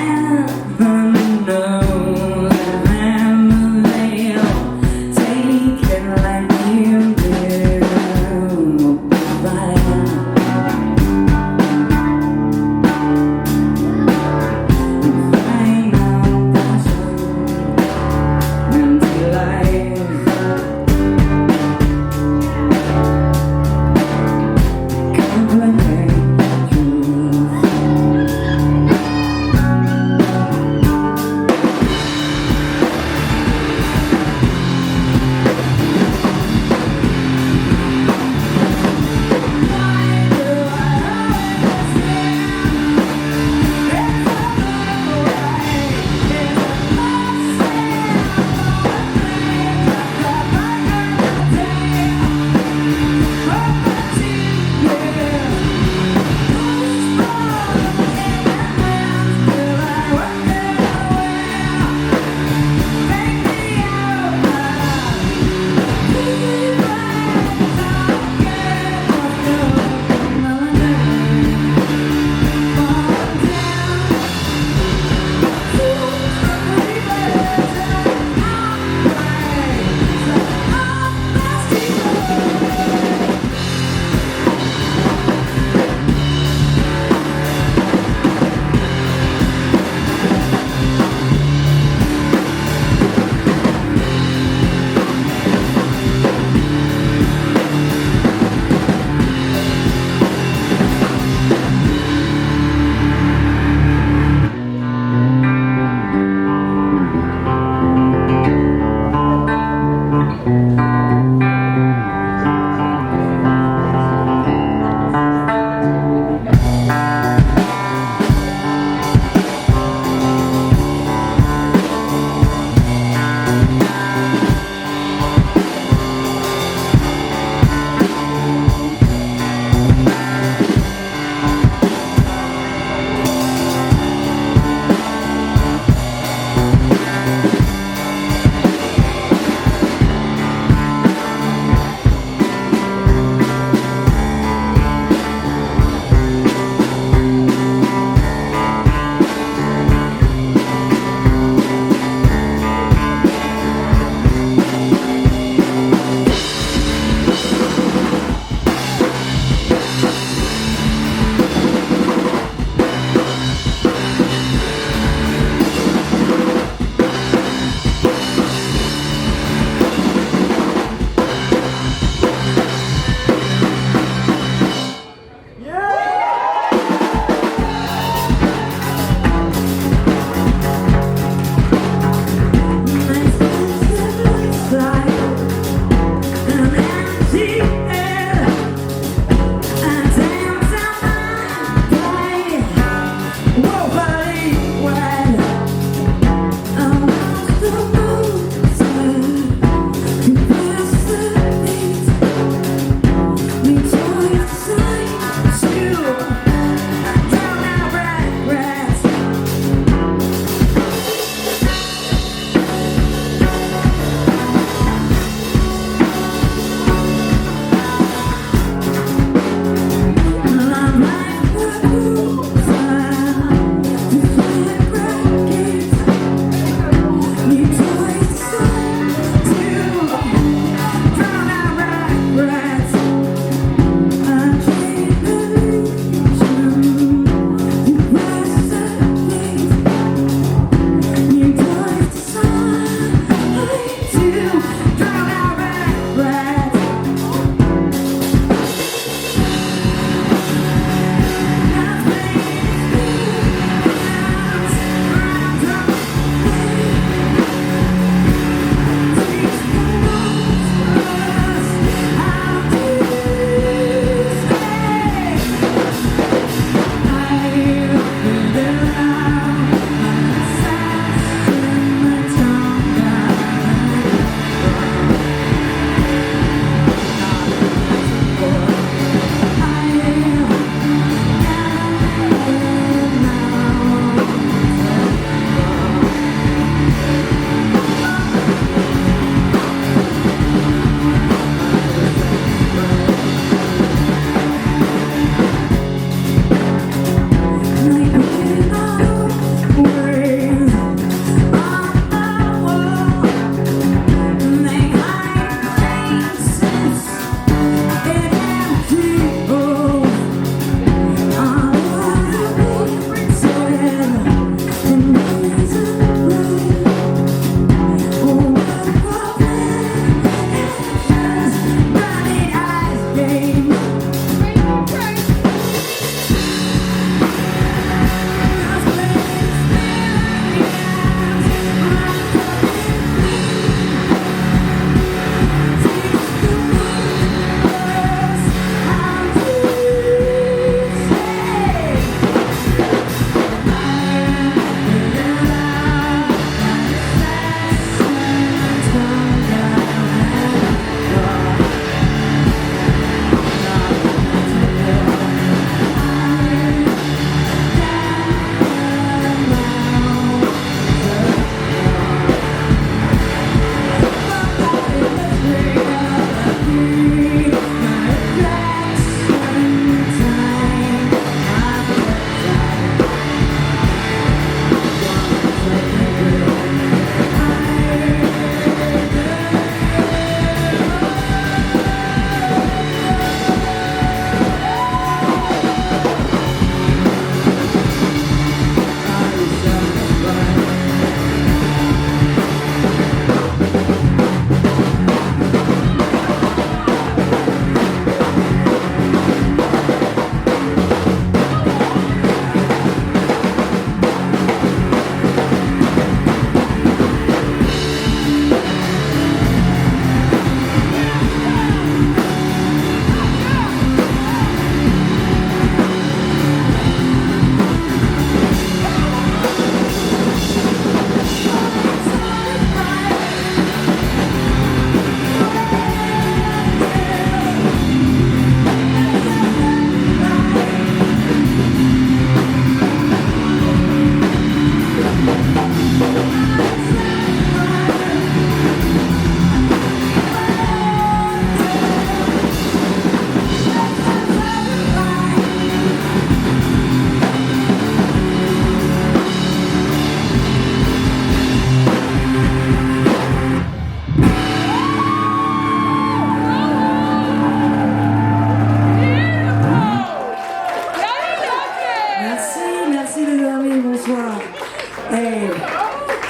Heaven knows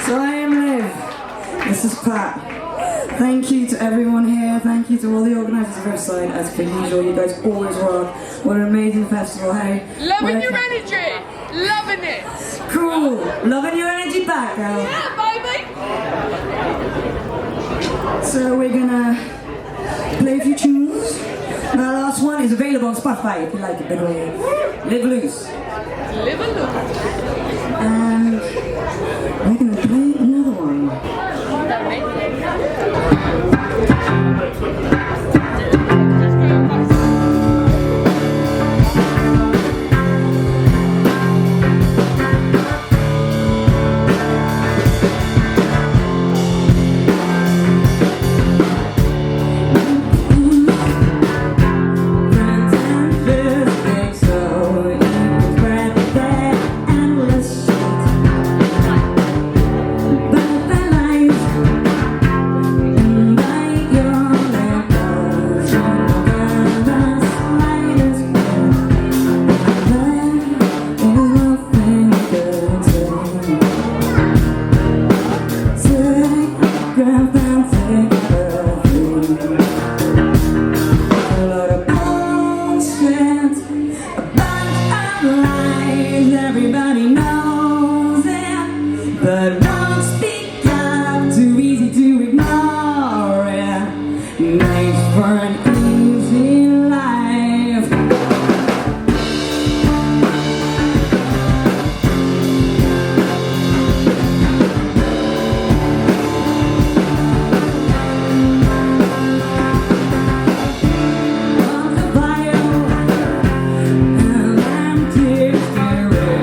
So I am Liv. This is Pat. Thank you to everyone here. Thank you to all the organisers of Riverside. As per usual, you guys always rock. What an amazing festival, hey? Loving your energy. Loving it. Cool. Loving your energy back, girl. Yeah, baby. So we're gonna play a few tunes. The last one is available on Spotify if you like it, by the way. Live Loose. Live a look. And we're gonna play another one. Everybody knows it, but won't speak up. Too easy to ignore it. Nice for an easy life. On the bio, and empty spirit.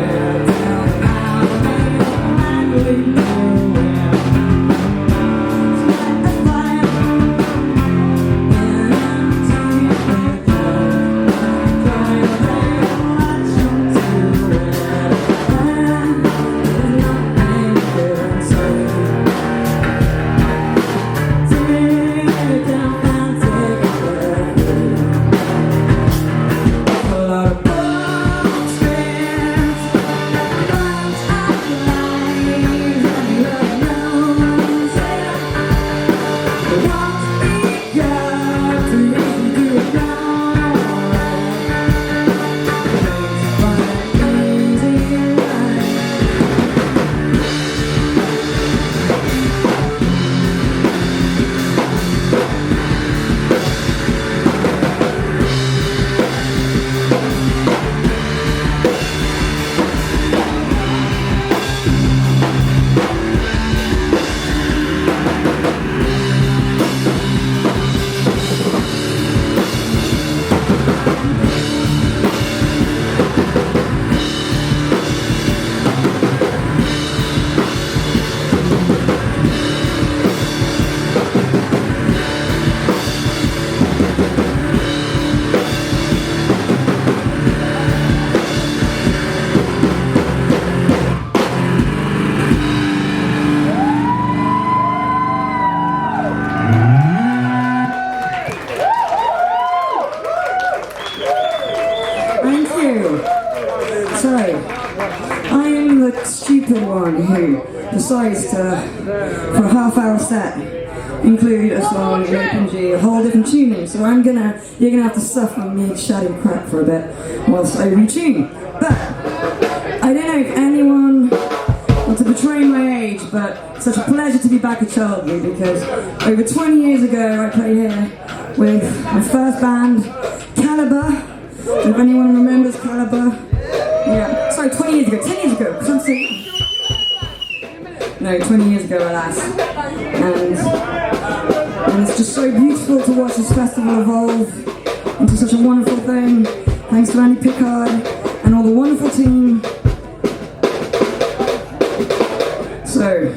Thank you. So, I'm the stupid one who decides to, for a half-hour set, include a song in open G, a whole different tuning. So you're gonna have to suffer me shouting crap for a bit whilst I retune. But I don't know if anyone wants to betray my age, but it's such a pleasure to be back at Childley because over 20 years ago I played here with my first band, Caliber. If anyone remembers Caliber, yeah, sorry, 20 years ago, 10 years ago, because I'm saying, no, 20 years ago, alas, and it's just so beautiful to watch this festival evolve into such a wonderful thing, thanks to Andy Pickard and all the wonderful team. So,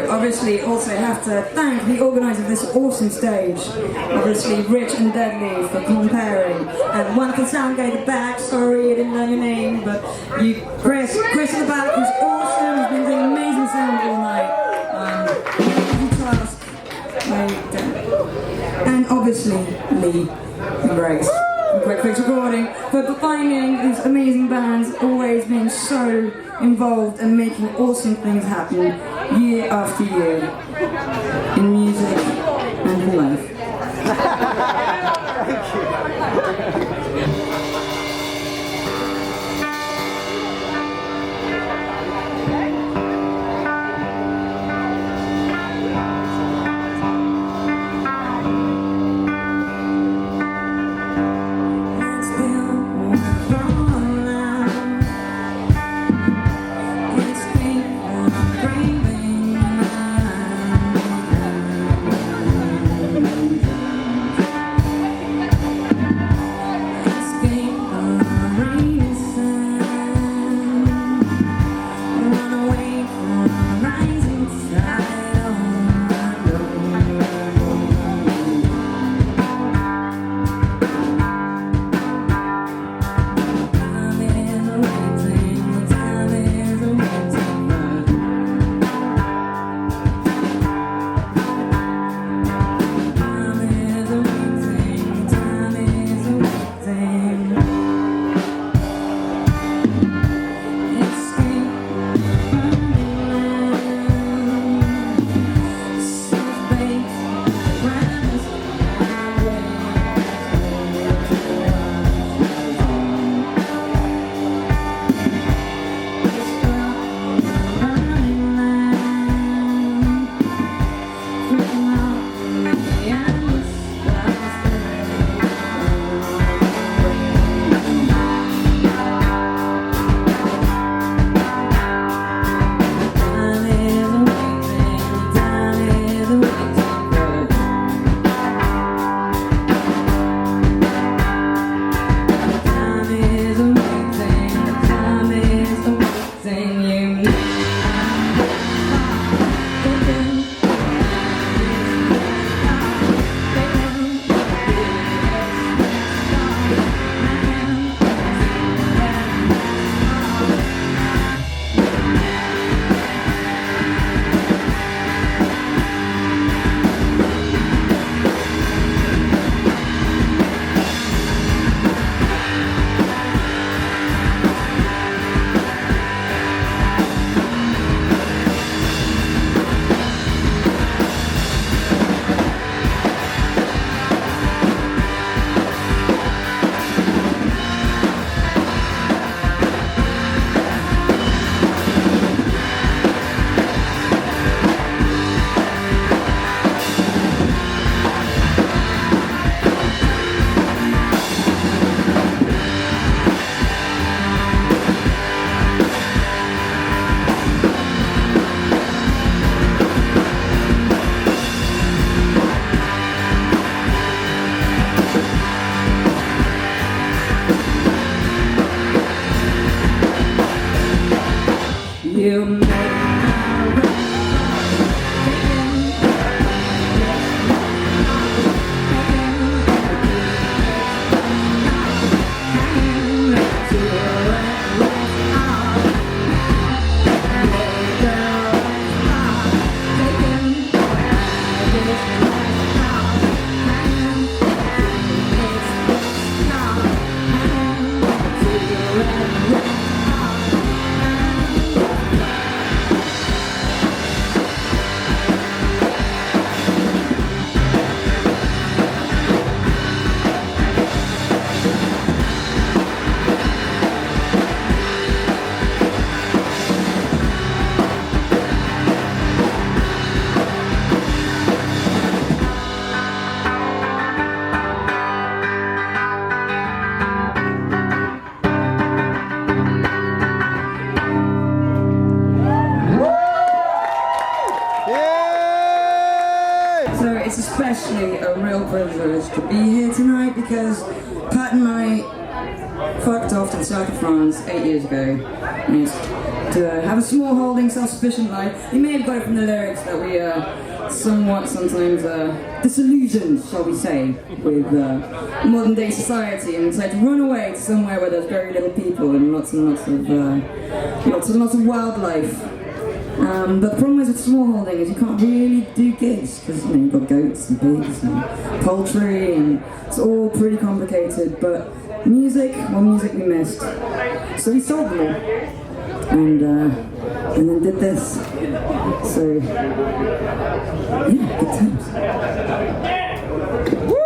Obviously also have to thank the organiser of this awesome stage, obviously Rich and Deadly, for comparing, and wonderful sound guy at the back, sorry I didn't know your name, but you, Chris in the back is awesome, he's been doing amazing sound all night, and obviously Lee and Grace. Great Fix Recording for finding these amazing bands, always being so involved and making awesome things happen year after year in music and in life. So it's especially a real privilege to be here tonight because Pat and I fucked off to the south of France 8 years ago, and to have a small holding, self-sufficient life. You may have got it from the lyrics that we somewhat sometimes disillusioned, shall we say, with modern day society, and decided to run away to somewhere where there's very little people and lots of wildlife. But the problem is with smallholding is you can't really do gigs because you've got goats and pigs and poultry, and it's all pretty complicated. But music we missed, so we sold them all, and then did this. So yeah, good times. Woo!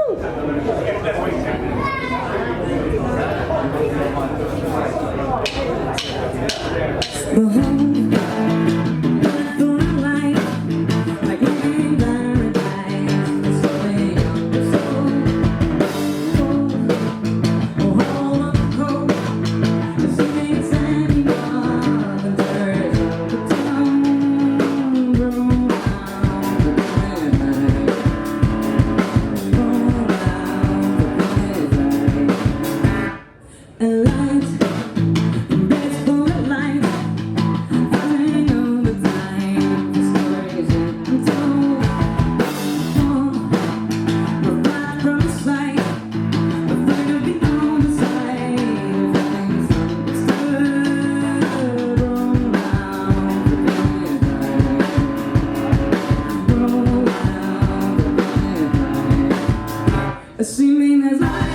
Assuming there's life.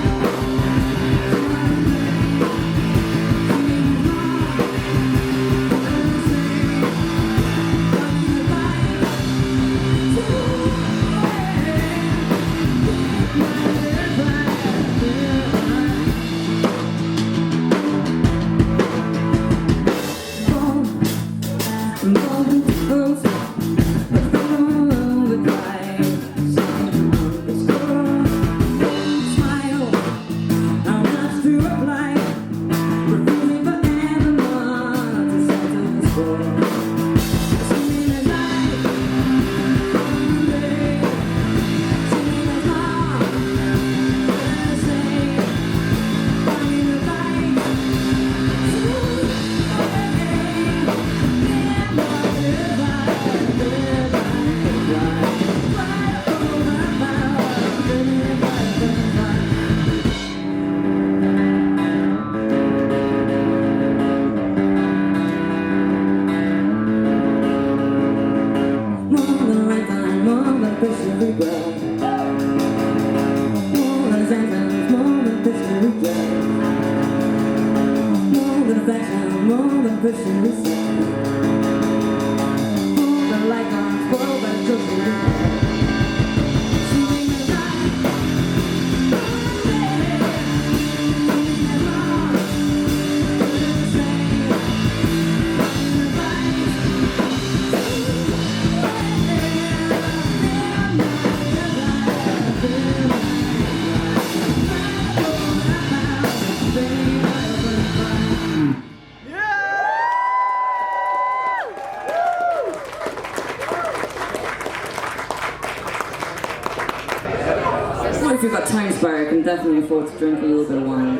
If you've got time spare, you can definitely afford to drink a little bit of wine.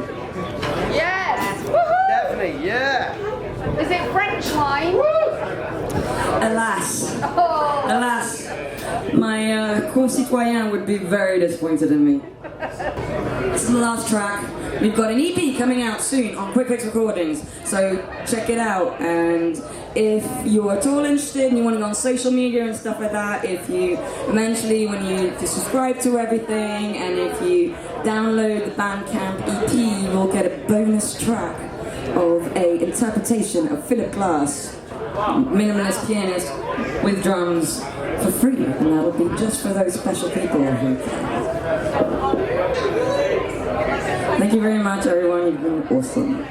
Yes! Woohoo! Definitely, yeah! Is it French wine? Alas, Oh. alas, my concitoyen would be very disappointed in me. It's the last track. We've got an EP coming out soon on Quick Fix Recordings, so check it out. And if you're at all interested and you want to go on social media and stuff like that, if you eventually, if you subscribe to everything and if you download the Bandcamp EP, you will get a bonus track of an interpretation of Philip Glass, minimalist pianist with drums, for free, and that'll be just for those special people who can. Thank you very much, everyone. You've been awesome.